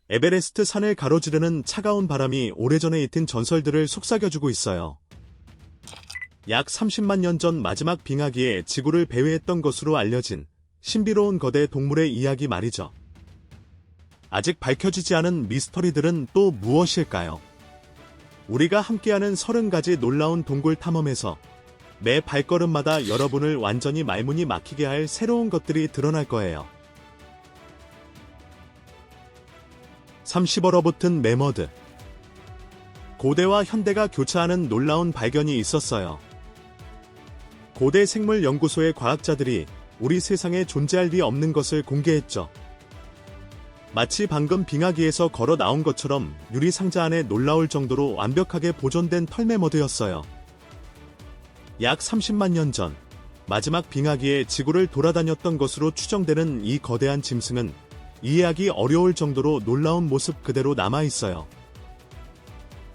에베레스트 산을 가로지르는 차가운 바람이 오래전에 잇은 전설들을 속삭여주고 있어요. 약 30만 년 전 마지막 빙하기에 지구를 배회했던 것으로 알려진 신비로운 거대 동물의 이야기 말이죠. 아직 밝혀지지 않은 미스터리들은 또 무엇일까요? 우리가 함께하는 30가지 놀라운 동굴 탐험에서 매 발걸음마다 여러분을 완전히 말문이 막히게 할 새로운 것들이 드러날 거예요. 30얼어붙은 매머드. 고대와 현대가 교차하는 놀라운 발견이 있었어요. 고대 생물 연구소의 과학자들이 우리 세상에 존재할 리 없는 것을 공개했죠. 마치 방금 빙하기에서 걸어 나온 것처럼 유리 상자 안에 놀라울 정도로 완벽하게 보존된 털매머드였어요. 약 30만 년 전, 마지막 빙하기에 지구를 돌아다녔던 것으로 추정되는 이 거대한 짐승은 이해하기 어려울 정도로 놀라운 모습 그대로 남아있어요.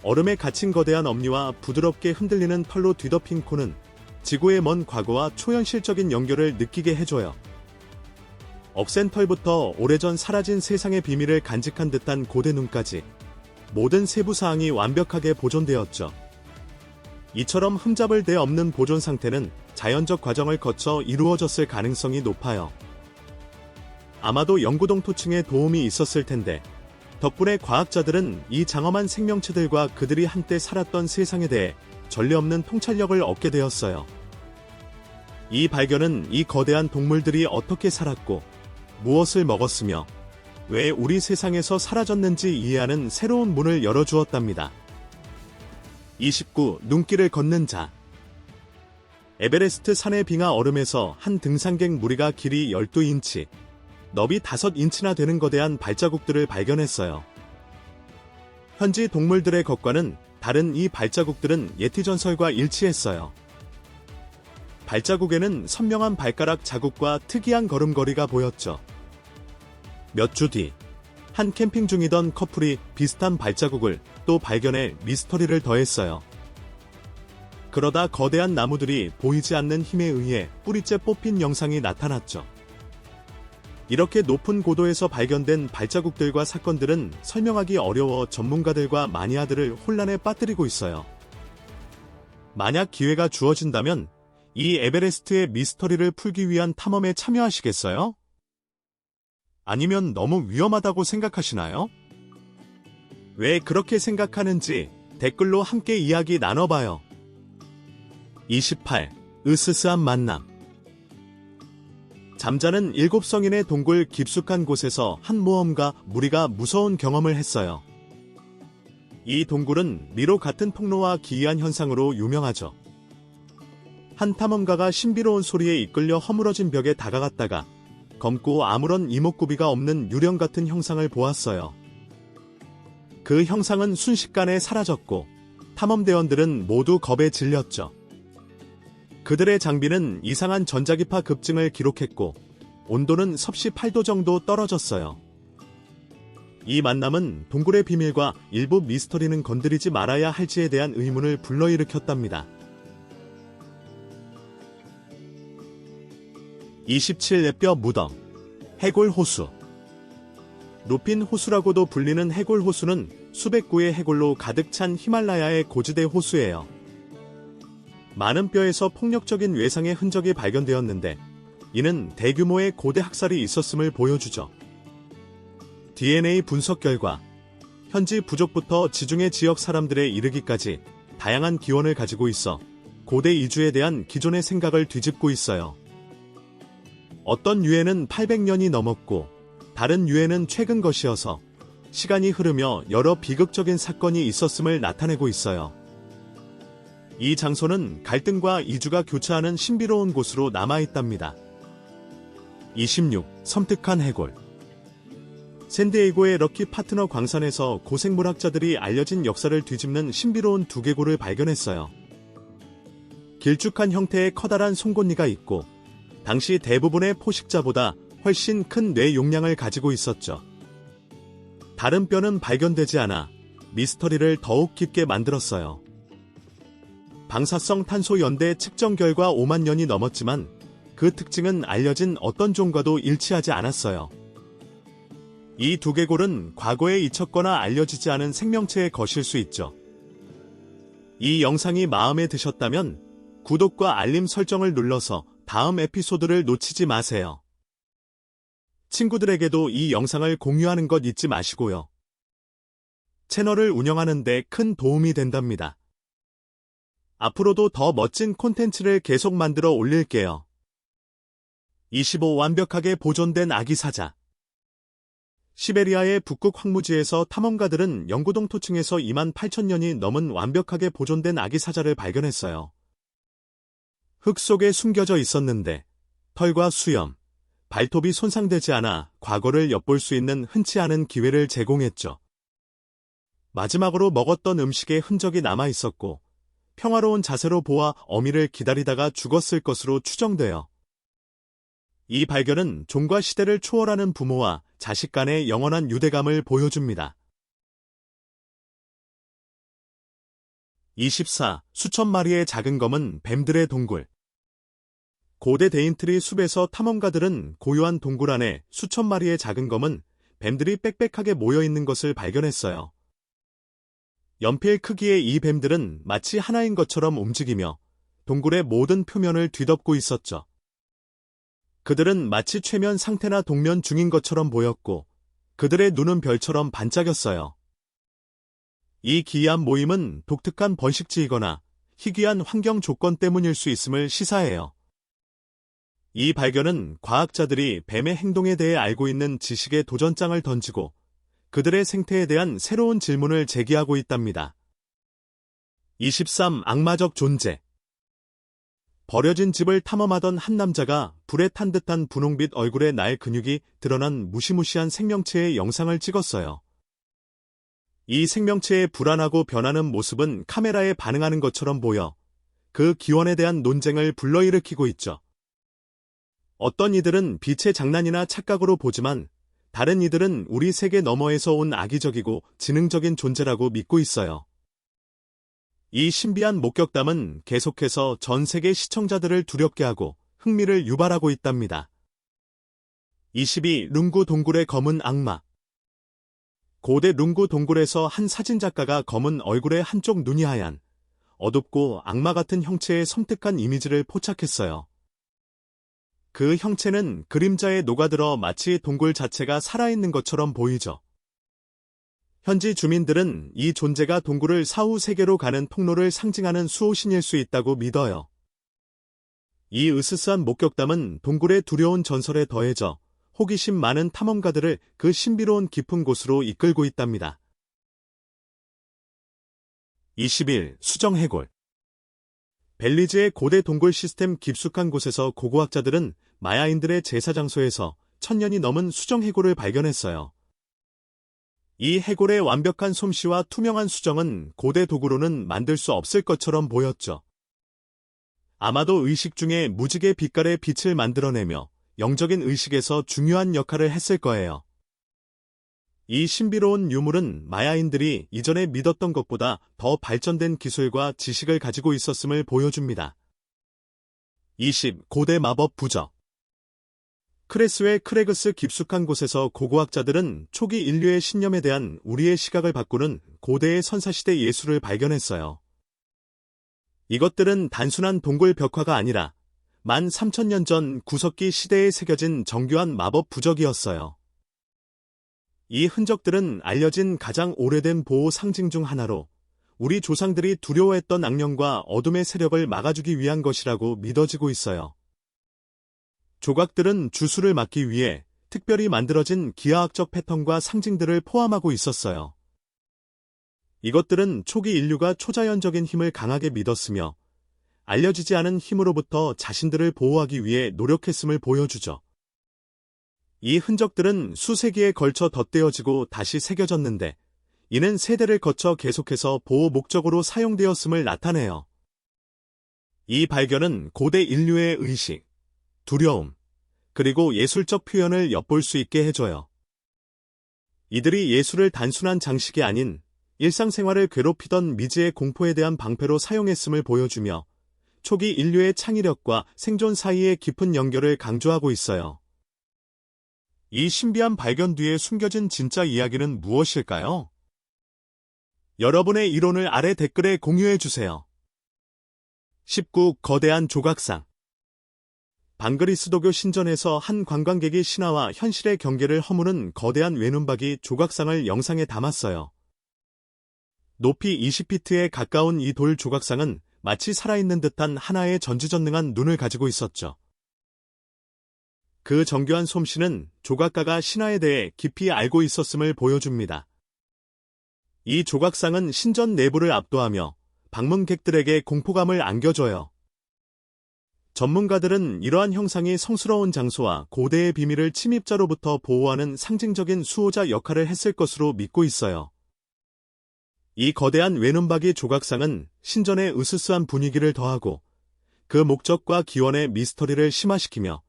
얼음에 갇힌 거대한 엄니와 부드럽게 흔들리는 털로 뒤덮인 코는 지구의 먼 과거와 초현실적인 연결을 느끼게 해줘요. 억센 털부터 오래전 사라진 세상의 비밀을 간직한 듯한 고대 눈까지 모든 세부사항이 완벽하게 보존되었죠. 이처럼 흠잡을 데 없는 보존 상태는 자연적 과정을 거쳐 이루어졌을 가능성이 높아요. 아마도 영구동토층의 도움이 있었을 텐데, 덕분에 과학자들은 이 장엄한 생명체들과 그들이 한때 살았던 세상에 대해 전례 없는 통찰력을 얻게 되었어요. 이 발견은 이 거대한 동물들이 어떻게 살았고, 무엇을 먹었으며, 왜 우리 세상에서 사라졌는지 이해하는 새로운 문을 열어주었답니다. 29. 눈길을 걷는 자. 에베레스트 산의 빙하 얼음에서 한 등산객 무리가 길이 12인치, 너비 5인치나 되는 거대한 발자국들을 발견했어요. 현지 동물들의 것과는 다른 이 발자국들은 예티 전설과 일치했어요. 발자국에는 선명한 발가락 자국과 특이한 걸음걸이가 보였죠. 몇 주 뒤, 한 캠핑 중이던 커플이 비슷한 발자국을 또 발견해 미스터리를 더했어요. 그러다 거대한 나무들이 보이지 않는 힘에 의해 뿌리째 뽑힌 영상이 나타났죠. 이렇게 높은 고도에서 발견된 발자국들과 사건들은 설명하기 어려워 전문가들과 마니아들을 혼란에 빠뜨리고 있어요. 만약 기회가 주어진다면 이 에베레스트의 미스터리를 풀기 위한 탐험에 참여하시겠어요? 아니면 너무 위험하다고 생각하시나요? 왜 그렇게 생각하는지 댓글로 함께 이야기 나눠봐요. 28. 으스스한 만남. 잠자는 7성인의 동굴 깊숙한 곳에서 한 모험가 무리가 무서운 경험을 했어요. 이 동굴은 미로 같은 통로와 기이한 현상으로 유명하죠. 한 탐험가가 신비로운 소리에 이끌려 허물어진 벽에 다가갔다가 검고 아무런 이목구비가 없는 유령 같은 형상을 보았어요. 그 형상은 순식간에 사라졌고 탐험대원들은 모두 겁에 질렸죠. 그들의 장비는 이상한 전자기파 급증을 기록했고 온도는 섭씨 8도 정도 떨어졌어요. 이 만남은 동굴의 비밀과 일부 미스터리는 건드리지 말아야 할지에 대한 의문을 불러일으켰답니다. 27. 뼈 무덤. 해골호수. 높인 호수라고도 불리는 해골호수는 수백 구의 해골로 가득 찬 히말라야의 고지대 호수예요. 많은 뼈에서 폭력적인 외상의 흔적이 발견되었는데 이는 대규모의 고대 학살이 있었음을 보여주죠. DNA 분석 결과 현지 부족부터 지중해 지역 사람들에 이르기까지 다양한 기원을 가지고 있어 고대 이주에 대한 기존의 생각을 뒤집고 있어요. 어떤 유해는 800년이 넘었고 다른 유해는 최근 것이어서 시간이 흐르며 여러 비극적인 사건이 있었음을 나타내고 있어요. 이 장소는 갈등과 이주가 교차하는 신비로운 곳으로 남아있답니다. 26. 섬뜩한 해골. 샌디에이고의 럭키 파트너 광산에서 고생물학자들이 알려진 역사를 뒤집는 신비로운 두개골을 발견했어요. 길쭉한 형태의 커다란 송곳니가 있고 당시 대부분의 포식자보다 훨씬 큰 뇌 용량을 가지고 있었죠. 다른 뼈는 발견되지 않아 미스터리를 더욱 깊게 만들었어요. 방사성 탄소 연대 측정 결과 5만 년이 넘었지만 그 특징은 알려진 어떤 종과도 일치하지 않았어요. 이 두개골은 과거에 잊혔거나 알려지지 않은 생명체의 것일 수 있죠. 이 영상이 마음에 드셨다면 구독과 알림 설정을 눌러서 다음 에피소드를 놓치지 마세요. 친구들에게도 이 영상을 공유하는 것 잊지 마시고요. 채널을 운영하는 데 큰 도움이 된답니다. 앞으로도 더 멋진 콘텐츠를 계속 만들어 올릴게요. 25 완벽하게 보존된 아기 사자. 시베리아의 북극 황무지에서 탐험가들은 영구동 토층에서 28,000년이 넘은 완벽하게 보존된 아기 사자를 발견했어요. 흙 속에 숨겨져 있었는데 털과 수염, 발톱이 손상되지 않아 과거를 엿볼 수 있는 흔치 않은 기회를 제공했죠. 마지막으로 먹었던 음식에 흔적이 남아 있었고 평화로운 자세로 보아 어미를 기다리다가 죽었을 것으로 추정돼요. 이 발견은 종과 시대를 초월하는 부모와 자식 간의 영원한 유대감을 보여줍니다. 24. 수천 마리의 작은 검은 뱀들의 동굴. 고대 데인트리 숲에서 탐험가들은 고요한 동굴 안에 수천 마리의 작은 검은 뱀들이 빽빽하게 모여 있는 것을 발견했어요. 연필 크기의 이 뱀들은 마치 하나인 것처럼 움직이며 동굴의 모든 표면을 뒤덮고 있었죠. 그들은 마치 최면 상태나 동면 중인 것처럼 보였고 그들의 눈은 별처럼 반짝였어요. 이 기이한 모임은 독특한 번식지이거나 희귀한 환경 조건 때문일 수 있음을 시사해요. 이 발견은 과학자들이 뱀의 행동에 대해 알고 있는 지식의 도전장을 던지고 그들의 생태에 대한 새로운 질문을 제기하고 있답니다. 23. 악마적 존재. 버려진 집을 탐험하던 한 남자가 불에 탄 듯한 분홍빛 얼굴에 날 근육이 드러난 무시무시한 생명체의 영상을 찍었어요. 이 생명체의 불안하고 변하는 모습은 카메라에 반응하는 것처럼 보여 그 기원에 대한 논쟁을 불러일으키고 있죠. 어떤 이들은 빛의 장난이나 착각으로 보지만 다른 이들은 우리 세계 너머에서 온 악의적이고 지능적인 존재라고 믿고 있어요. 이 신비한 목격담은 계속해서 전 세계 시청자들을 두렵게 하고 흥미를 유발하고 있답니다. 22. 룽구 동굴의 검은 악마. 고대 룽구 동굴에서 한 사진작가가 검은 얼굴에 한쪽 눈이 하얀, 어둡고 악마 같은 형체의 섬뜩한 이미지를 포착했어요. 그 형체는 그림자에 녹아들어 마치 동굴 자체가 살아있는 것처럼 보이죠. 현지 주민들은 이 존재가 동굴을 사후 세계로 가는 통로를 상징하는 수호신일 수 있다고 믿어요. 이 으스스한 목격담은 동굴의 두려운 전설에 더해져 호기심 많은 탐험가들을 그 신비로운 깊은 곳으로 이끌고 있답니다. 21. 수정해골. 벨리즈의 고대 동굴 시스템 깊숙한 곳에서 고고학자들은 마야인들의 제사 장소에서 1000년이 넘은 수정해골을 발견했어요. 이 해골의 완벽한 솜씨와 투명한 수정은 고대 도구로는 만들 수 없을 것처럼 보였죠. 아마도 의식 중에 무지개 빛깔의 빛을 만들어내며 영적인 의식에서 중요한 역할을 했을 거예요. 이 신비로운 유물은 마야인들이 이전에 믿었던 것보다 더 발전된 기술과 지식을 가지고 있었음을 보여줍니다. 20. 고대 마법 부적. 크레스웰 크레그스 깊숙한 곳에서 고고학자들은 초기 인류의 신념에 대한 우리의 시각을 바꾸는 고대의 선사시대 예술을 발견했어요. 이것들은 단순한 동굴 벽화가 아니라 13,000년 전 구석기 시대에 새겨진 정교한 마법 부적이었어요. 이 흔적들은 알려진 가장 오래된 보호 상징 중 하나로 우리 조상들이 두려워했던 악령과 어둠의 세력을 막아주기 위한 것이라고 믿어지고 있어요. 조각들은 주술을 막기 위해 특별히 만들어진 기하학적 패턴과 상징들을 포함하고 있었어요. 이것들은 초기 인류가 초자연적인 힘을 강하게 믿었으며 알려지지 않은 힘으로부터 자신들을 보호하기 위해 노력했음을 보여주죠. 이 흔적들은 수세기에 걸쳐 덧대어지고 다시 새겨졌는데 이는 세대를 거쳐 계속해서 보호 목적으로 사용되었음을 나타내요. 이 발견은 고대 인류의 의식, 두려움, 그리고 예술적 표현을 엿볼 수 있게 해줘요. 이들이 예술을 단순한 장식이 아닌 일상생활을 괴롭히던 미지의 공포에 대한 방패로 사용했음을 보여주며 초기 인류의 창의력과 생존 사이의 깊은 연결을 강조하고 있어요. 이 신비한 발견 뒤에 숨겨진 진짜 이야기는 무엇일까요? 여러분의 이론을 아래 댓글에 공유해주세요. 19. 거대한 조각상. 방그리스도교 신전에서 한 관광객이 신화와 현실의 경계를 허무는 거대한 외눈박이 조각상을 영상에 담았어요. 높이 20피트에 가까운 이 돌 조각상은 마치 살아있는 듯한 하나의 전지전능한 눈을 가지고 있었죠. 그 정교한 솜씨는 조각가가 신화에 대해 깊이 알고 있었음을 보여줍니다. 이 조각상은 신전 내부를 압도하며 방문객들에게 공포감을 안겨줘요. 전문가들은 이러한 형상이 성스러운 장소와 고대의 비밀을 침입자로부터 보호하는 상징적인 수호자 역할을 했을 것으로 믿고 있어요. 이 거대한 외눈박이 조각상은 신전의 으스스한 분위기를 더하고 그 목적과 기원의 미스터리를 심화시키며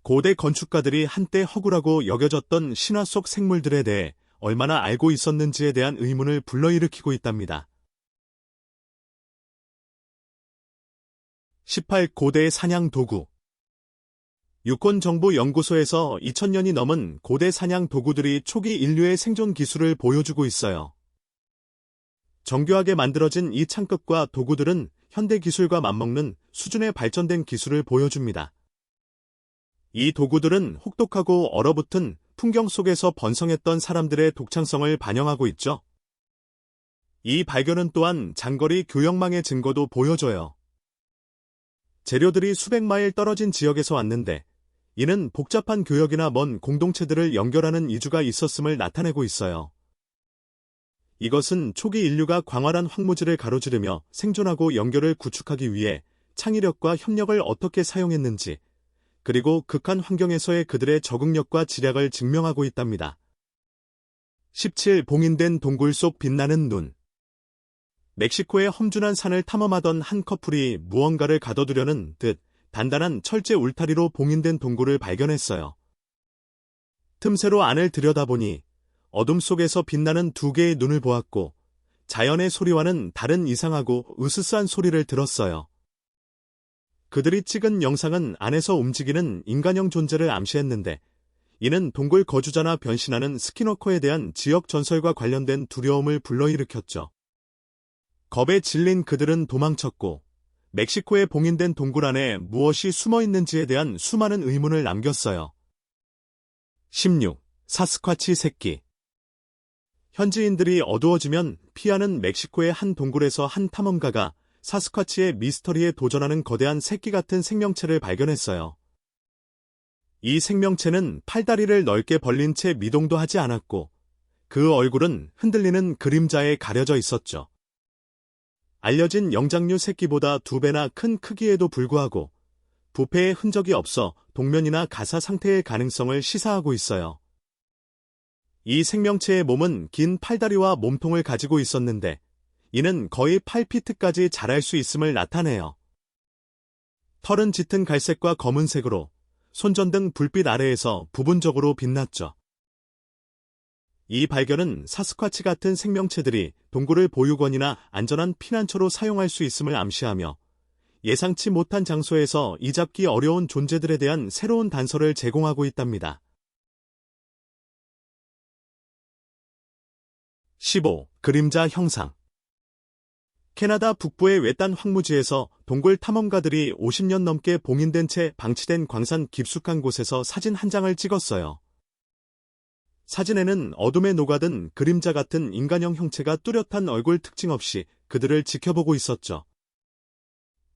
고대 건축가들이 한때 허구라고 여겨졌던 신화 속 생물들에 대해 얼마나 알고 있었는지에 대한 의문을 불러일으키고 있답니다. 18. 고대 사냥 도구. 육군정보연구소에서 2000년이 넘은 고대 사냥 도구들이 초기 인류의 생존 기술을 보여주고 있어요. 정교하게 만들어진 이 창급과 도구들은 현대 기술과 맞먹는 수준의 발전된 기술을 보여줍니다. 이 도구들은 혹독하고 얼어붙은 풍경 속에서 번성했던 사람들의 독창성을 반영하고 있죠. 이 발견은 또한 장거리 교역망의 증거도 보여줘요. 재료들이 수백 마일 떨어진 지역에서 왔는데 이는 복잡한 교역이나 먼 공동체들을 연결하는 이주가 있었음을 나타내고 있어요. 이것은 초기 인류가 광활한 황무지를 가로지르며 생존하고 연결을 구축하기 위해 창의력과 협력을 어떻게 사용했는지, 그리고 극한 환경에서의 그들의 적응력과 지략을 증명하고 있답니다. 17. 봉인된 동굴 속 빛나는 눈. 멕시코의 험준한 산을 탐험하던 한 커플이 무언가를 가둬두려는 듯 단단한 철제 울타리로 봉인된 동굴을 발견했어요. 틈새로 안을 들여다보니 어둠 속에서 빛나는 두 개의 눈을 보았고 자연의 소리와는 다른 이상하고 으스스한 소리를 들었어요. 그들이 찍은 영상은 안에서 움직이는 인간형 존재를 암시했는데 이는 동굴 거주자나 변신하는 스키너커에 대한 지역 전설과 관련된 두려움을 불러일으켰죠. 겁에 질린 그들은 도망쳤고 멕시코에 봉인된 동굴 안에 무엇이 숨어 있는지에 대한 수많은 의문을 남겼어요. 16. 사스쿼치 새끼. 현지인들이 어두워지면 피하는 멕시코의 한 동굴에서 한 탐험가가 사스쿼치의 미스터리에 도전하는 거대한 새끼 같은 생명체를 발견했어요. 이 생명체는 팔다리를 넓게 벌린 채 미동도 하지 않았고 그 얼굴은 흔들리는 그림자에 가려져 있었죠. 알려진 영장류 새끼보다 2배나 큰 크기에도 불구하고 부패의 흔적이 없어 동면이나 가사 상태의 가능성을 시사하고 있어요. 이 생명체의 몸은 긴 팔다리와 몸통을 가지고 있었는데 이는 거의 8피트까지 자랄 수 있음을 나타내요. 털은 짙은 갈색과 검은색으로 손전등 불빛 아래에서 부분적으로 빛났죠. 이 발견은 사스쿼치 같은 생명체들이 동굴을 보육원이나 안전한 피난처로 사용할 수 있음을 암시하며 예상치 못한 장소에서 이잡기 어려운 존재들에 대한 새로운 단서를 제공하고 있답니다. 15. 그림자 형상. 캐나다 북부의 외딴 황무지에서 동굴 탐험가들이 50년 넘게 봉인된 채 방치된 광산 깊숙한 곳에서 사진 한 장을 찍었어요. 사진에는 어둠에 녹아든 그림자 같은 인간형 형체가 뚜렷한 얼굴 특징 없이 그들을 지켜보고 있었죠.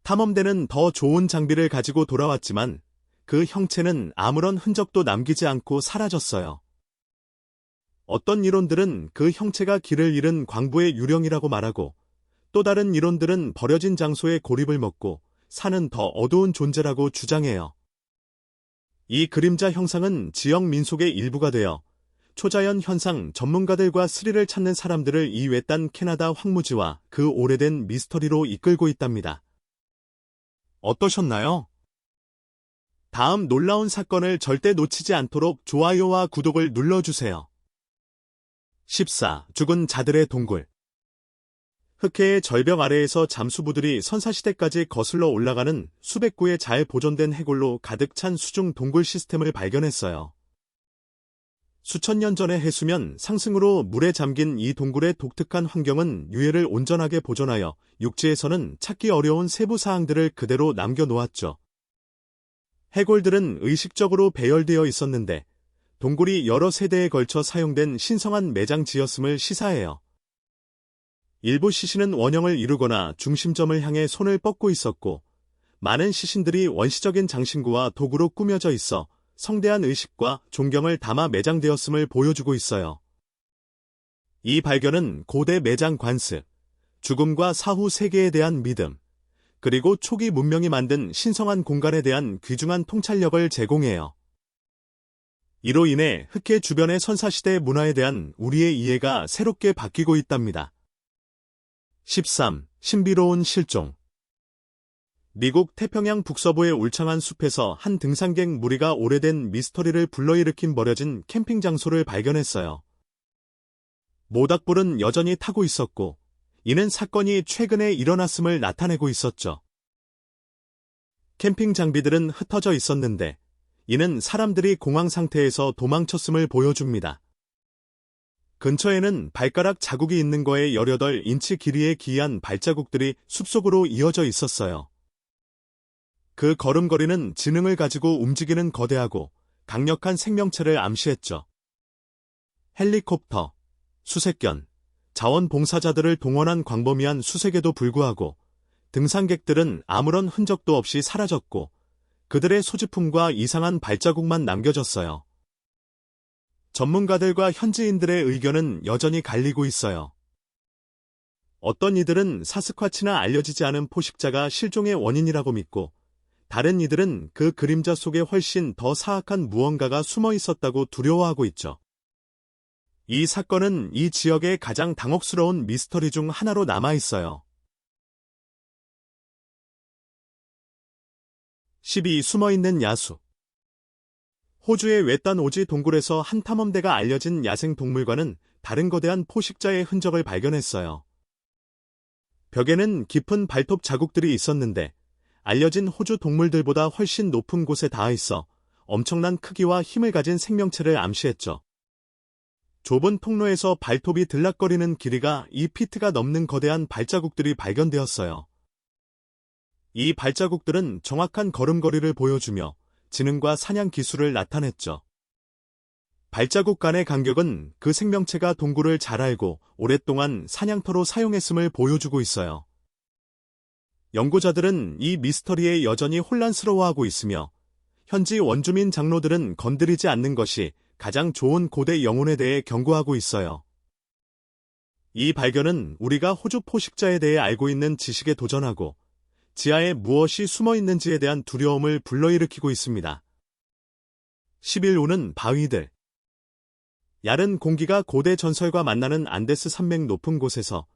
탐험대는 더 좋은 장비를 가지고 돌아왔지만 그 형체는 아무런 흔적도 남기지 않고 사라졌어요. 어떤 이론들은 그 형체가 길을 잃은 광부의 유령이라고 말하고 또 다른 이론들은 버려진 장소에 고립을 먹고 사는 더 어두운 존재라고 주장해요. 이 그림자 형상은 지역 민속의 일부가 되어 초자연 현상 전문가들과 스릴을 찾는 사람들을 이 외딴 캐나다 황무지와 그 오래된 미스터리로 이끌고 있답니다. 어떠셨나요? 다음 놀라운 사건을 절대 놓치지 않도록 좋아요와 구독을 눌러주세요. 14. 죽은 자들의 동굴. 흑해의 절벽 아래에서 잠수부들이 선사시대까지 거슬러 올라가는 수백 구의 잘 보존된 해골로 가득 찬 수중 동굴 시스템을 발견했어요. 수천 년 전의 해수면 상승으로 물에 잠긴 이 동굴의 독특한 환경은 유해를 온전하게 보존하여 육지에서는 찾기 어려운 세부 사항들을 그대로 남겨놓았죠. 해골들은 의식적으로 배열되어 있었는데 동굴이 여러 세대에 걸쳐 사용된 신성한 매장지였음을 시사해요. 일부 시신은 원형을 이루거나 중심점을 향해 손을 뻗고 있었고 많은 시신들이 원시적인 장신구와 도구로 꾸며져 있어 성대한 의식과 존경을 담아 매장되었음을 보여주고 있어요. 이 발견은 고대 매장 관습, 죽음과 사후 세계에 대한 믿음, 그리고 초기 문명이 만든 신성한 공간에 대한 귀중한 통찰력을 제공해요. 이로 인해 흑해 주변의 선사시대 문화에 대한 우리의 이해가 새롭게 바뀌고 있답니다. 13. 신비로운 실종. 미국 태평양 북서부의 울창한 숲에서 한 등산객 무리가 오래된 미스터리를 불러일으킨 버려진 캠핑 장소를 발견했어요. 모닥불은 여전히 타고 있었고, 이는 사건이 최근에 일어났음을 나타내고 있었죠. 캠핑 장비들은 흩어져 있었는데, 이는 사람들이 공황 상태에서 도망쳤음을 보여줍니다. 근처에는 발가락 자국이 있는 거에 18인치 길이의 기이한 발자국들이 숲속으로 이어져 있었어요. 그 걸음걸이는 지능을 가지고 움직이는 거대하고 강력한 생명체를 암시했죠. 헬리콥터, 수색견, 자원봉사자들을 동원한 광범위한 수색에도 불구하고 등산객들은 아무런 흔적도 없이 사라졌고 그들의 소지품과 이상한 발자국만 남겨졌어요. 전문가들과 현지인들의 의견은 여전히 갈리고 있어요. 어떤 이들은 사스쿼치나 알려지지 않은 포식자가 실종의 원인이라고 믿고 다른 이들은 그 그림자 속에 훨씬 더 사악한 무언가가 숨어 있었다고 두려워하고 있죠. 이 사건은 이 지역의 가장 당혹스러운 미스터리 중 하나로 남아 있어요. 12. 숨어있는 야수. 호주의 외딴 오지 동굴에서 한 탐험대가 알려진 야생동물과는 다른 거대한 포식자의 흔적을 발견했어요. 벽에는 깊은 발톱 자국들이 있었는데 알려진 호주 동물들보다 훨씬 높은 곳에 닿아 있어 엄청난 크기와 힘을 가진 생명체를 암시했죠. 좁은 통로에서 발톱이 들락거리는 길이가 2피트가 넘는 거대한 발자국들이 발견되었어요. 이 발자국들은 정확한 걸음걸이를 보여주며 지능과 사냥 기술을 나타냈죠. 발자국 간의 간격은 그 생명체가 동굴을 잘 알고 오랫동안 사냥터로 사용했음을 보여주고 있어요. 연구자들은 이 미스터리에 여전히 혼란스러워하고 있으며 현지 원주민 장로들은 건드리지 않는 것이 가장 좋은 고대 영혼에 대해 경고하고 있어요. 이 발견은 우리가 호주 포식자에 대해 알고 있는 지식에 도전하고 지하에 무엇이 숨어 있는지에 대한 두려움을 불러일으키고 있습니다. 11호는 바위들. 얇은 공기가 고대 전설과 만나는 안데스 산맥 높은 곳에서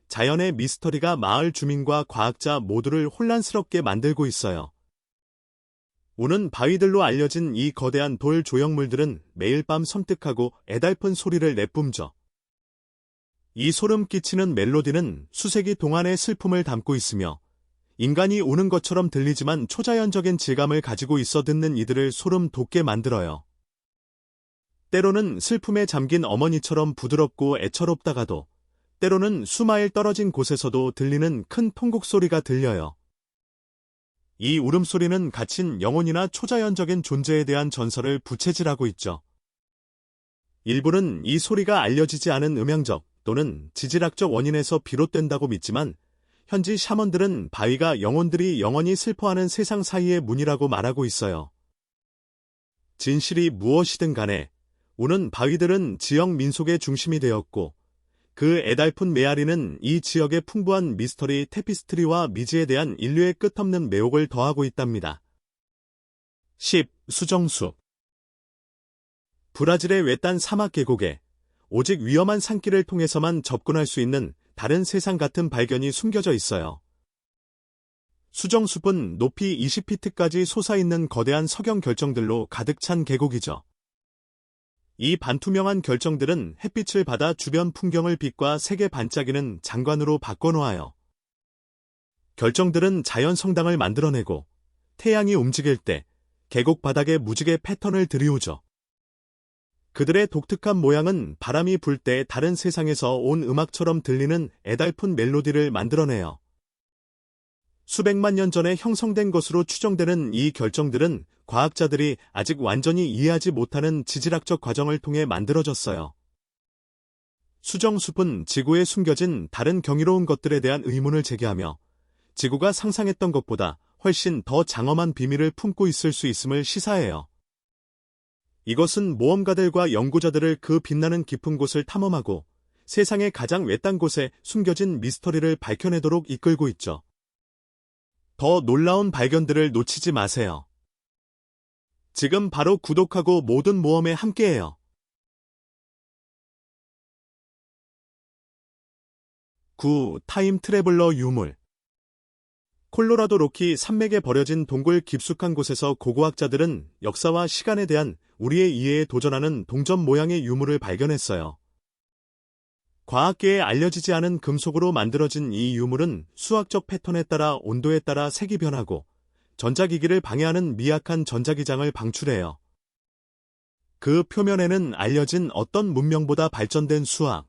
자연의 미스터리가 마을 주민과 과학자 모두를 혼란스럽게 만들고 있어요. 우는 바위들로 알려진 이 거대한 돌 조형물들은 매일 밤 섬뜩하고 애달픈 소리를 내뿜죠. 이 소름 끼치는 멜로디는 수세기 동안의 슬픔을 담고 있으며 인간이 우는 것처럼 들리지만 초자연적인 질감을 가지고 있어 듣는 이들을 소름 돋게 만들어요. 때로는 슬픔에 잠긴 어머니처럼 부드럽고 애처롭다가도 때로는 수마일 떨어진 곳에서도 들리는 큰 통곡 소리가 들려요. 이 울음소리는 갇힌 영혼이나 초자연적인 존재에 대한 전설을 부채질하고 있죠. 일부는 이 소리가 알려지지 않은 음향적 또는 지질학적 원인에서 비롯된다고 믿지만 현지 샤먼들은 바위가 영혼들이 영원히 슬퍼하는 세상 사이의 문이라고 말하고 있어요. 진실이 무엇이든 간에 우는 바위들은 지역 민속의 중심이 되었고 그 애달픈 메아리는 이 지역의 풍부한 미스터리 테피스트리와 미지에 대한 인류의 끝없는 매혹을 더하고 있답니다. 10. 수정숲. 브라질의 외딴 사막 계곡에 오직 위험한 산길을 통해서만 접근할 수 있는 다른 세상 같은 발견이 숨겨져 있어요. 수정숲은 높이 20피트까지 솟아있는 거대한 석영 결정들로 가득 찬 계곡이죠. 이 반투명한 결정들은 햇빛을 받아 주변 풍경을 빛과 색의 반짝이는 장관으로 바꿔놓아요. 결정들은 자연 성당을 만들어내고 태양이 움직일 때 계곡 바닥에 무지개 패턴을 들이우죠. 그들의 독특한 모양은 바람이 불 때 다른 세상에서 온 음악처럼 들리는 애달픈 멜로디를 만들어내요. 수백만 년 전에 형성된 것으로 추정되는 이 결정들은 과학자들이 아직 완전히 이해하지 못하는 지질학적 과정을 통해 만들어졌어요. 수정숲은 지구에 숨겨진 다른 경이로운 것들에 대한 의문을 제기하며 지구가 상상했던 것보다 훨씬 더 장엄한 비밀을 품고 있을 수 있음을 시사해요. 이것은 모험가들과 연구자들을 그 빛나는 깊은 곳을 탐험하고 세상의 가장 외딴 곳에 숨겨진 미스터리를 밝혀내도록 이끌고 있죠. 더 놀라운 발견들을 놓치지 마세요. 지금 바로 구독하고 모든 모험에 함께해요. 9. 타임 트래블러 유물. 콜로라도 로키 산맥에 버려진 동굴 깊숙한 곳에서 고고학자들은 역사와 시간에 대한 우리의 이해에 도전하는 동전 모양의 유물을 발견했어요. 과학계에 알려지지 않은 금속으로 만들어진 이 유물은 수학적 패턴에 따라 온도에 따라 색이 변하고 전자기기를 방해하는 미약한 전자기장을 방출해요. 그 표면에는 알려진 어떤 문명보다 발전된 수학,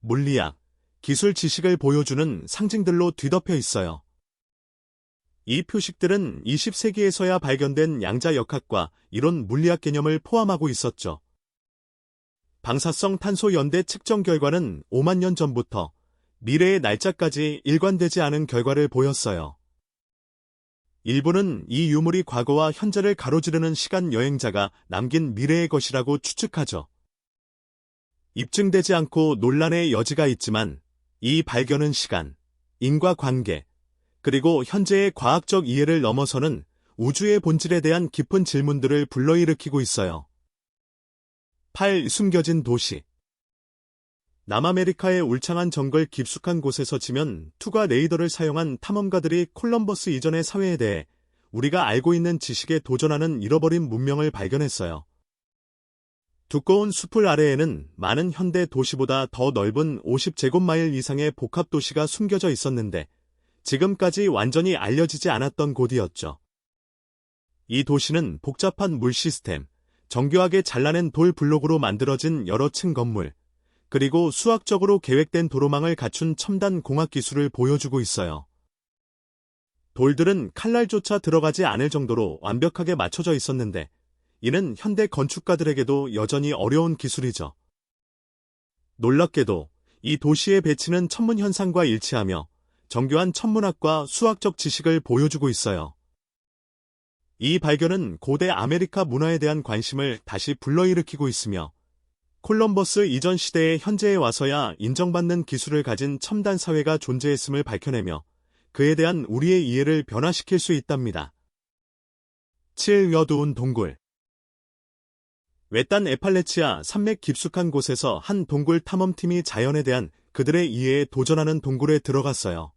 물리학, 기술 지식을 보여주는 상징들로 뒤덮여 있어요. 이 표식들은 20세기에서야 발견된 양자역학과 이론 물리학 개념을 포함하고 있었죠. 방사성 탄소 연대 측정 결과는 5만 년 전부터 미래의 날짜까지 일관되지 않은 결과를 보였어요. 일부는 이 유물이 과거와 현재를 가로지르는 시간 여행자가 남긴 미래의 것이라고 추측하죠. 입증되지 않고 논란의 여지가 있지만 이 발견은 시간, 인과관계, 그리고 현재의 과학적 이해를 넘어서는 우주의 본질에 대한 깊은 질문들을 불러일으키고 있어요. 8. 숨겨진 도시. 남아메리카의 울창한 정글 깊숙한 곳에서 지면 투과 레이더를 사용한 탐험가들이 콜럼버스 이전의 사회에 대해 우리가 알고 있는 지식에 도전하는 잃어버린 문명을 발견했어요. 두꺼운 숲을 아래에는 많은 현대 도시보다 더 넓은 50제곱마일 이상의 복합도시가 숨겨져 있었는데 지금까지 완전히 알려지지 않았던 곳이었죠. 이 도시는 복잡한 물 시스템, 정교하게 잘라낸 돌 블록으로 만들어진 여러 층 건물, 그리고 수학적으로 계획된 도로망을 갖춘 첨단 공학 기술을 보여주고 있어요. 돌들은 칼날조차 들어가지 않을 정도로 완벽하게 맞춰져 있었는데 이는 현대 건축가들에게도 여전히 어려운 기술이죠. 놀랍게도 이 도시의 배치는 천문 현상과 일치하며 정교한 천문학과 수학적 지식을 보여주고 있어요. 이 발견은 고대 아메리카 문화에 대한 관심을 다시 불러일으키고 있으며 콜럼버스 이전 시대의 현재에 와서야 인정받는 기술을 가진 첨단 사회가 존재했음을 밝혀내며 그에 대한 우리의 이해를 변화시킬 수 있답니다. 7. 어두운 동굴. 외딴 에팔레치아 산맥 깊숙한 곳에서 한 동굴 탐험팀이 자연에 대한 그들의 이해에 도전하는 동굴에 들어갔어요.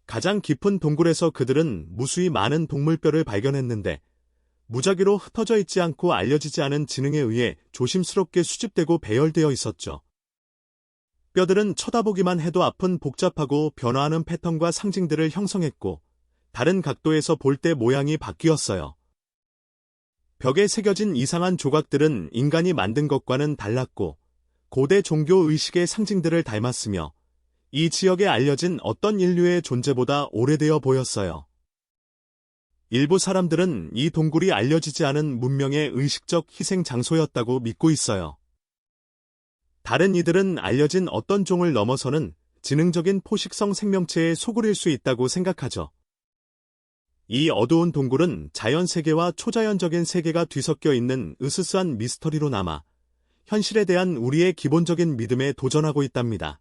가장 깊은 동굴에서 그들은 무수히 많은 동물뼈를 발견했는데 무작위로 흩어져 있지 않고 알려지지 않은 지능에 의해 조심스럽게 수집되고 배열되어 있었죠. 뼈들은 쳐다보기만 해도 아픈 복잡하고 변화하는 패턴과 상징들을 형성했고 다른 각도에서 볼 때 모양이 바뀌었어요. 벽에 새겨진 이상한 조각들은 인간이 만든 것과는 달랐고 고대 종교 의식의 상징들을 닮았으며 이 지역에 알려진 어떤 인류의 존재보다 오래되어 보였어요. 일부 사람들은 이 동굴이 알려지지 않은 문명의 의식적 희생 장소였다고 믿고 있어요. 다른 이들은 알려진 어떤 종을 넘어서는 지능적인 포식성 생명체의 소굴일 수 있다고 생각하죠. 이 어두운 동굴은 자연 세계와 초자연적인 세계가 뒤섞여 있는 으스스한 미스터리로 남아 현실에 대한 우리의 기본적인 믿음에 도전하고 있답니다.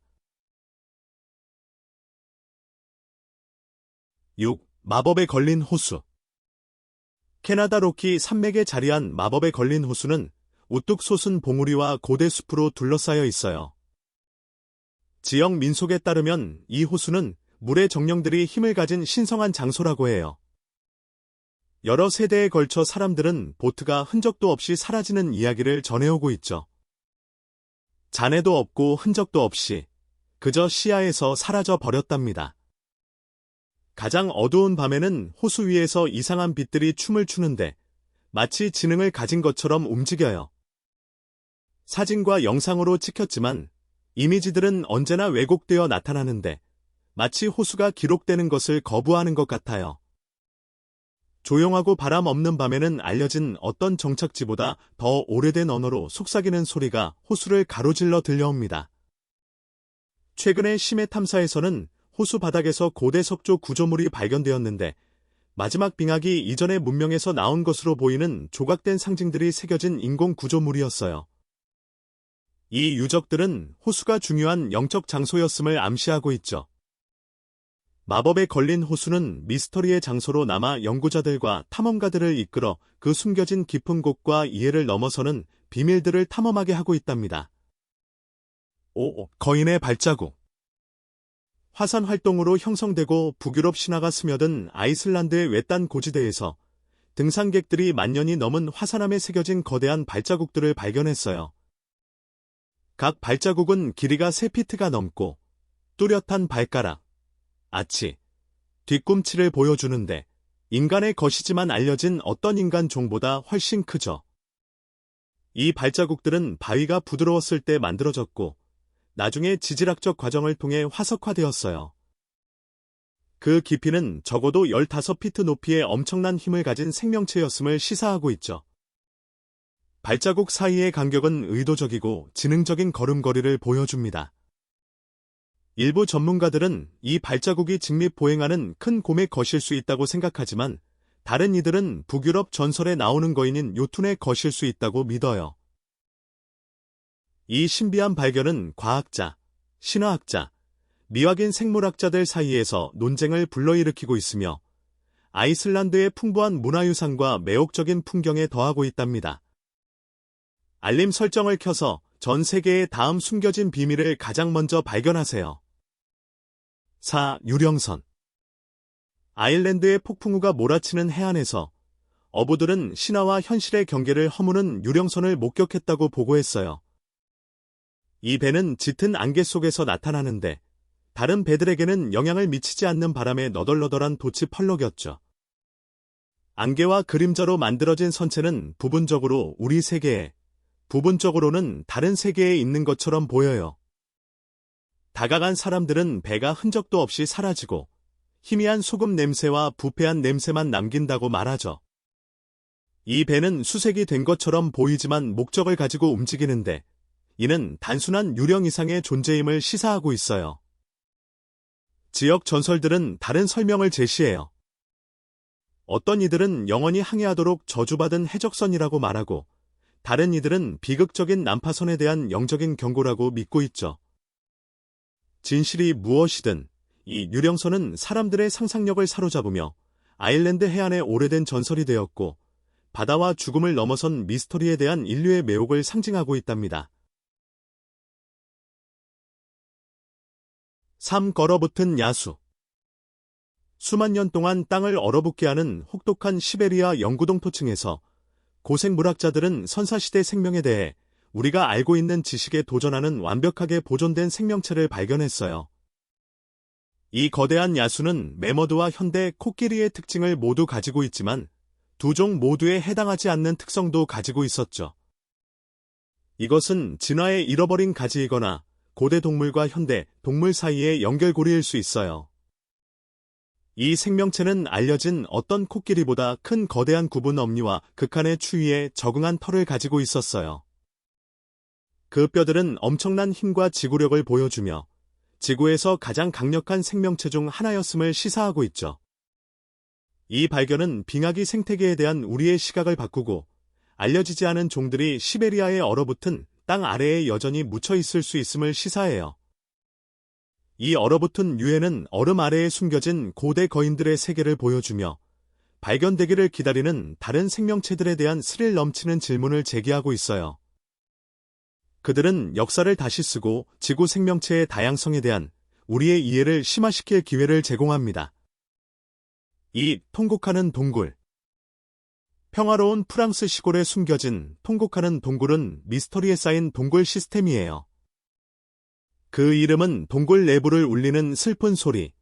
6. 마법에 걸린 호수. 캐나다 로키 산맥에 자리한 마법에 걸린 호수는 우뚝 솟은 봉우리와 고대 숲으로 둘러싸여 있어요. 지역 민속에 따르면 이 호수는 물의 정령들이 힘을 가진 신성한 장소라고 해요. 여러 세대에 걸쳐 사람들은 보트가 흔적도 없이 사라지는 이야기를 전해오고 있죠. 잔해도 없고 흔적도 없이 그저 시야에서 사라져 버렸답니다. 가장 어두운 밤에는 호수 위에서 이상한 빛들이 춤을 추는데 마치 지능을 가진 것처럼 움직여요. 사진과 영상으로 찍혔지만 이미지들은 언제나 왜곡되어 나타나는데 마치 호수가 기록되는 것을 거부하는 것 같아요. 조용하고 바람 없는 밤에는 알려진 어떤 정착지보다 더 오래된 언어로 속삭이는 소리가 호수를 가로질러 들려옵니다. 최근에 심해 탐사에서는 호수 바닥에서 고대 석조 구조물이 발견되었는데 마지막 빙하기 이전의 문명에서 나온 것으로 보이는 조각된 상징들이 새겨진 인공 구조물이었어요. 이 유적들은 호수가 중요한 영적 장소였음을 암시하고 있죠. 마법에 걸린 호수는 미스터리의 장소로 남아 연구자들과 탐험가들을 이끌어 그 숨겨진 깊은 곳과 이해를 넘어서는 비밀들을 탐험하게 하고 있답니다. 거인의 발자국. 화산 활동으로 형성되고 북유럽 신화가 스며든 아이슬란드의 외딴 고지대에서 등산객들이 만년이 넘은 화산암에 새겨진 거대한 발자국들을 발견했어요. 각 발자국은 길이가 3피트가 넘고 뚜렷한 발가락, 아치, 뒤꿈치를 보여주는데 인간의 것이지만 알려진 어떤 인간 종보다 훨씬 크죠. 이 발자국들은 바위가 부드러웠을 때 만들어졌고 나중에 지질학적 과정을 통해 화석화되었어요. 그 깊이는 적어도 15피트 높이의 엄청난 힘을 가진 생명체였음을 시사하고 있죠. 발자국 사이의 간격은 의도적이고 지능적인 걸음걸이를 보여줍니다. 일부 전문가들은 이 발자국이 직립 보행하는 큰 곰의 것일 수 있다고 생각하지만 다른 이들은 북유럽 전설에 나오는 거인인 요툰의 것일 수 있다고 믿어요. 이 신비한 발견은 과학자, 신화학자, 미확인 생물학자들 사이에서 논쟁을 불러일으키고 있으며 아이슬란드의 풍부한 문화유산과 매혹적인 풍경에 더하고 있답니다. 알림 설정을 켜서 전 세계의 다음 숨겨진 비밀을 가장 먼저 발견하세요. 4. 유령선. 아일랜드의 폭풍우가 몰아치는 해안에서 어부들은 신화와 현실의 경계를 허무는 유령선을 목격했다고 보고했어요. 이 배는 짙은 안개 속에서 나타나는데 다른 배들에게는 영향을 미치지 않는 바람에 너덜너덜한 돛이 펄럭였죠. 안개와 그림자로 만들어진 선체는 부분적으로 우리 세계에, 부분적으로는 다른 세계에 있는 것처럼 보여요. 다가간 사람들은 배가 흔적도 없이 사라지고 희미한 소금 냄새와 부패한 냄새만 남긴다고 말하죠. 이 배는 수색이 된 것처럼 보이지만 목적을 가지고 움직이는데 이는 단순한 유령 이상의 존재임을 시사하고 있어요. 지역 전설들은 다른 설명을 제시해요. 어떤 이들은 영원히 항해하도록 저주받은 해적선이라고 말하고 다른 이들은 비극적인 난파선에 대한 영적인 경고라고 믿고 있죠. 진실이 무엇이든 이 유령선은 사람들의 상상력을 사로잡으며 아일랜드 해안의 오래된 전설이 되었고 바다와 죽음을 넘어선 미스터리에 대한 인류의 매혹을 상징하고 있답니다. 3. 걸어붙은 야수. 수만 년 동안 땅을 얼어붙게 하는 혹독한 시베리아 영구동토층에서 고생물학자들은 선사시대 생명에 대해 우리가 알고 있는 지식에 도전하는 완벽하게 보존된 생명체를 발견했어요. 이 거대한 야수는 매머드와 현대 코끼리의 특징을 모두 가지고 있지만 두 종 모두에 해당하지 않는 특성도 가지고 있었죠. 이것은 진화에 잃어버린 가지이거나 고대 동물과 현대 동물 사이의 연결고리일 수 있어요. 이 생명체는 알려진 어떤 코끼리보다 큰 거대한 굽은 엄니와 극한의 추위에 적응한 털을 가지고 있었어요. 그 뼈들은 엄청난 힘과 지구력을 보여주며 지구에서 가장 강력한 생명체 중 하나였음을 시사하고 있죠. 이 발견은 빙하기 생태계에 대한 우리의 시각을 바꾸고 알려지지 않은 종들이 시베리아에 얼어붙은 땅 아래에 여전히 묻혀 있을 수 있음을 시사해요. 이 얼어붙은 유해는 얼음 아래에 숨겨진 고대 거인들의 세계를 보여주며 발견되기를 기다리는 다른 생명체들에 대한 스릴 넘치는 질문을 제기하고 있어요. 그들은 역사를 다시 쓰고 지구 생명체의 다양성에 대한 우리의 이해를 심화시킬 기회를 제공합니다. 2. 통곡하는 동굴. 평화로운 프랑스 시골에 숨겨진 통곡하는 동굴은 미스터리에 쌓인 동굴 시스템이에요. 그 이름은 동굴 내부를 울리는 슬픈 소리,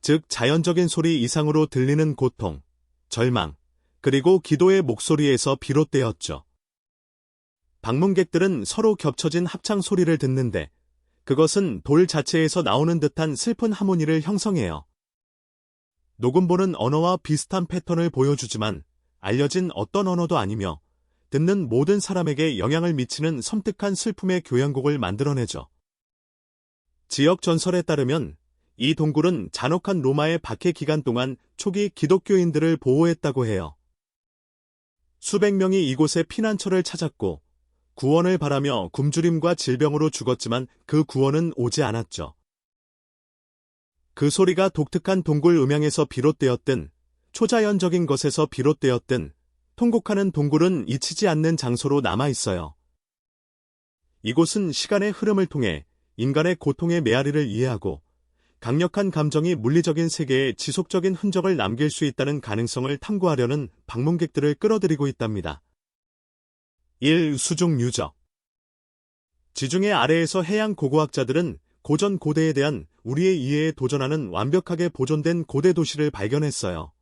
즉 자연적인 소리 이상으로 들리는 고통, 절망, 그리고 기도의 목소리에서 비롯되었죠. 방문객들은 서로 겹쳐진 합창 소리를 듣는데 그것은 돌 자체에서 나오는 듯한 슬픈 하모니를 형성해요. 녹음본은 언어와 비슷한 패턴을 보여주지만 알려진 어떤 언어도 아니며 듣는 모든 사람에게 영향을 미치는 섬뜩한 슬픔의 교향곡을 만들어내죠. 지역 전설에 따르면 이 동굴은 잔혹한 로마의 박해 기간 동안 초기 기독교인들을 보호했다고 해요. 수백 명이 이곳에 피난처를 찾았고 구원을 바라며 굶주림과 질병으로 죽었지만 그 구원은 오지 않았죠. 그 소리가 독특한 동굴 음향에서 비롯되었든 초자연적인 것에서 비롯되었든 통곡하는 동굴은 잊히지 않는 장소로 남아있어요. 이곳은 시간의 흐름을 통해 인간의 고통의 메아리를 이해하고 강력한 감정이 물리적인 세계에 지속적인 흔적을 남길 수 있다는 가능성을 탐구하려는 방문객들을 끌어들이고 있답니다. 1. 수중 유적. 지중해 아래에서 해양 고고학자들은 고전 고대에 대한 우리의 이해에 도전하는 완벽하게 보존된 고대 도시를 발견했어요.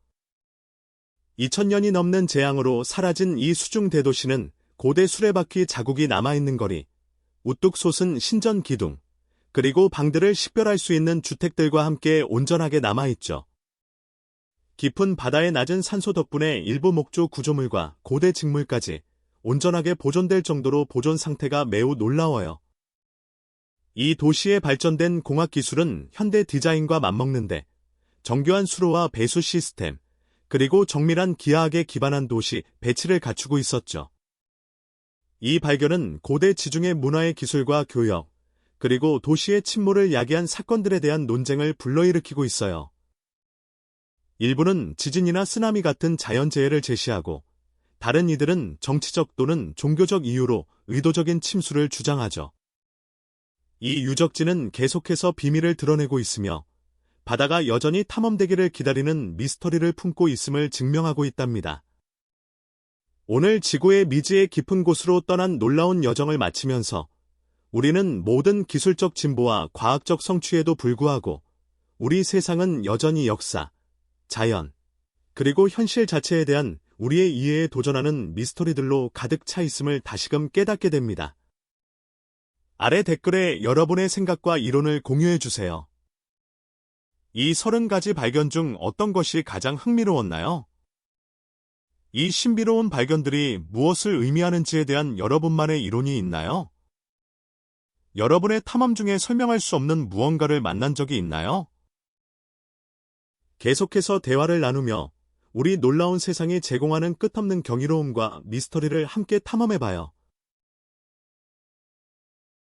2000년이 넘는 재앙으로 사라진 이 수중 대도시는 고대 수레바퀴 자국이 남아있는 거리, 우뚝 솟은 신전 기둥, 그리고 방들을 식별할 수 있는 주택들과 함께 온전하게 남아있죠. 깊은 바다의 낮은 산소 덕분에 일부 목조 구조물과 고대 직물까지 온전하게 보존될 정도로 보존 상태가 매우 놀라워요. 이 도시의 발전된 공학 기술은 현대 디자인과 맞먹는데 정교한 수로와 배수 시스템, 그리고 정밀한 기하학에 기반한 도시 배치를 갖추고 있었죠. 이 발견은 고대 지중해 문화의 기술과 교역, 그리고 도시의 침몰을 야기한 사건들에 대한 논쟁을 불러일으키고 있어요. 일부는 지진이나 쓰나미 같은 자연재해를 제시하고 다른 이들은 정치적 또는 종교적 이유로 의도적인 침수를 주장하죠. 이 유적지는 계속해서 비밀을 드러내고 있으며 바다가 여전히 탐험되기를 기다리는 미스터리를 품고 있음을 증명하고 있답니다. 오늘 지구의 미지의 깊은 곳으로 떠난 놀라운 여정을 마치면서 우리는 모든 기술적 진보와 과학적 성취에도 불구하고 우리 세상은 여전히 역사, 자연, 그리고 현실 자체에 대한 우리의 이해에 도전하는 미스터리들로 가득 차 있음을 다시금 깨닫게 됩니다. 아래 댓글에 여러분의 생각과 이론을 공유해주세요. 이 30가지 발견 중 어떤 것이 가장 흥미로웠나요? 이 신비로운 발견들이 무엇을 의미하는지에 대한 여러분만의 이론이 있나요? 여러분의 탐험 중에 설명할 수 없는 무언가를 만난 적이 있나요? 계속해서 대화를 나누며 우리 놀라운 세상이 제공하는 끝없는 경이로움과 미스터리를 함께 탐험해봐요.